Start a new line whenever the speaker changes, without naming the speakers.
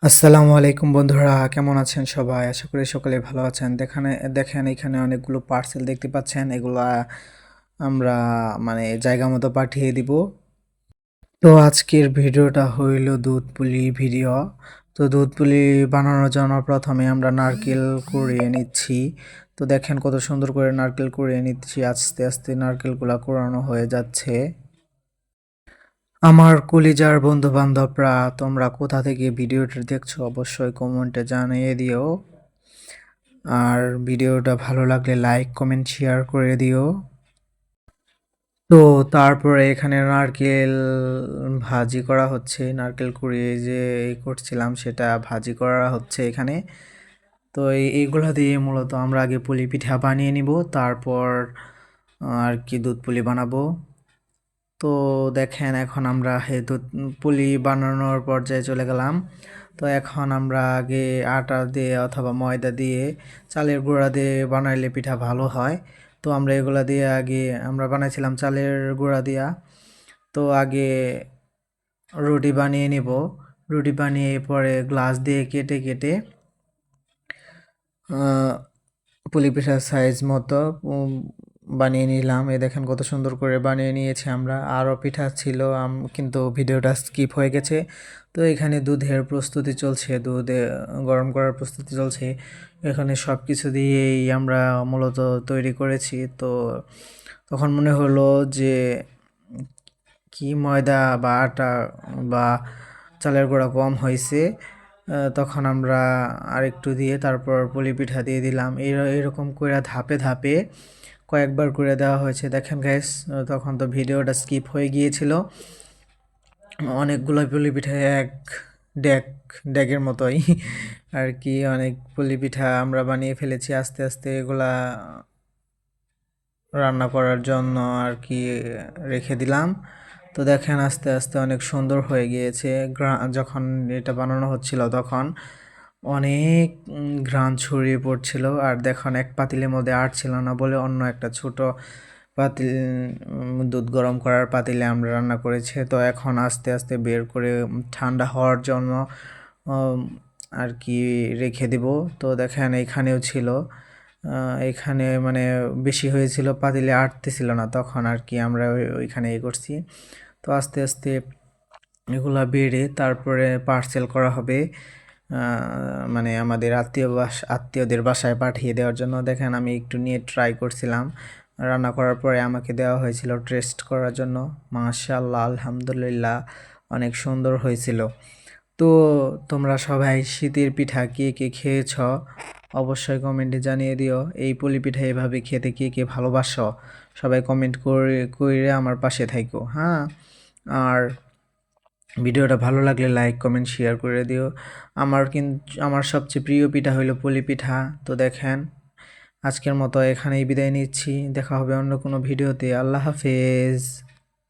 আসসালামু আলাইকুম বন্ধুরা, কেমন আছেন সবাই? আশা করি সকলে ভালো আছেন। দেখেন এখানে অনেকগুলো পার্সেল দেখতে পাচ্ছেন। এগুলা আমরা জায়গা মতো পাঠিয়ে দিব। তো আজকের ভিডিওটা হইল দুধ পুলি ভিডিও। তো দুধ পুলি বানানোর জন্য প্রথমে আমরা নারকেল কুড়িয়ে নিচ্ছি। তো দেখেন কত সুন্দর করে নারকেল কুড়িয়ে নিচ্ছি। আস্তে আস্তে নারকেলগুলা কুড়ানো হয়ে যাচ্ছে। আমার কলিজার বন্ধু বান্ধবরা, তোমরা কোথা থেকে ভিডিওটি দেখছো অবশ্যই কমেন্টে জানিয়ে দিও। আর ভিডিওটা ভালো লাগলে লাইক কমেন্ট শেয়ার করে দিও। তো তারপরে এখানে নারকেল ভাজি করা হচ্ছে। নারকেল কুড়িয়ে যে করছিলাম সেটা ভাজি করা হচ্ছে এখানে। তো এইগুলা দিয়ে মূলত আমরা আগে পুলি পিঠা বানিয়ে নিব, তারপর আর কি দুধ পুলি বানাবো। তো দেখেন এখন আমরা দুধ পুলি বানানোর পর্যায়ে চলে গেলাম। তো এখন আমরা আগে আটা দিয়ে অথবা ময়দা দিয়ে চালের গুঁড়া দিয়ে বানাইলে পিঠা ভালো হয়। তো আমরা এগুলা দিয়ে আগে আমরা বানাইছিলাম চালের গুঁড়া দিয়া। তো আগে রুটি বানিয়ে নিব। রুটি বানিয়ে পরে গ্লাস দিয়ে কেটে কেটে পুলি পিঠার সাইজ মতো বানিয়ে নিলাম। এই দেখেন কত সুন্দর করে বানিয়ে নিয়েছি আমরা। আরও পিঠা ছিল কিন্তু ভিডিওটা স্কিপ হয়ে গেছে। তো এখানে দুধের প্রস্তুতি চলছে, দুধে গরম করার প্রস্তুতি চলছে। এখানে সব কিছু দিয়েই আমরা মূলত তৈরি করেছি। তো তখন মনে হলো যে কি ময়দা বা আটা বা চালের গুঁড়া কম হয়েছে। তখন আমরা আরেকটু দিয়ে তারপর পুলি পিঠা দিয়ে দিলাম। এরকম করে ধাপে ধাপে কয়েকবার করে দেওয়া হয়েছে। দেখেন গাইস, তখন তো ভিডিওটা স্কিপ হয়ে গিয়েছিল। অনেকগুলো পুলি পিঠা এক ড্যাগ ড্যাগের মতোই আর কি অনেক পুলি পিঠা আমরা বানিয়ে ফেলেছি। আস্তে আস্তে এগুলা রান্না করার জন্য আর কি রেখে দিলাম। তো দেখেন আস্তে আস্তে অনেক সুন্দর হয়ে গিয়েছে। যখন এটা বানানো হচ্ছিল তখন অনেক ঘ্রাণ ছড়িয়ে পড়ছিল। আর দেখুন এক পাতিলের মধ্যে আর ছিল না বলে অন্য একটা ছোট পাতিল, দুধ গরম করার পাতিলে আমরা রান্না করেছি। তো এখন আস্তে আস্তে বের করে ঠান্ডা হওয়ার জন্য আর কি রেখে দিব। তো দেখেন এখানেও ছিল, এখানে বেশি হয়েছিল, পাতিলে আটতেছিল না, তখন আর কি আমরা ওইখানে করছি। তো আস্তে আস্তে এগুলা বেড়ে তারপরে পার্সেল করা হবে আমাদের আত্মীয়দের বাসায় পাঠিয়ে দেওয়ার জন্য। দেখেন আমি একটু নিয়ে ট্রাই করছিলাম। রান্না করার পরে আমাকে দেওয়া হয়েছিল টেস্ট করার জন্য। মাশাআল্লাহ, আলহামদুলিল্লাহ, অনেক সুন্দর হয়েছিল। তো তোমরা সবাই শীতের পিঠা কে কে খেয়েছ অবশ্যই কমেন্টে জানিয়ে দিও। এই পুলি পিঠা এভাবে খেতে কে কে ভালোবাসো সবাই কমেন্ট করে করে আমার পাশে থাকো, হ্যাঁ। আর ভিডিওটা ভালো লাগলে লাইক কমেন্ট শেয়ার করে দিও। আমার সবচেয়ে প্রিয় পিঠা হইলো পুলি পিঠা। তো দেখেন আজকের মতো এখানেই বিদায় নিচ্ছি। দেখা হবে অন্য কোনো ভিডিওতে। আল্লাহ হাফেজ।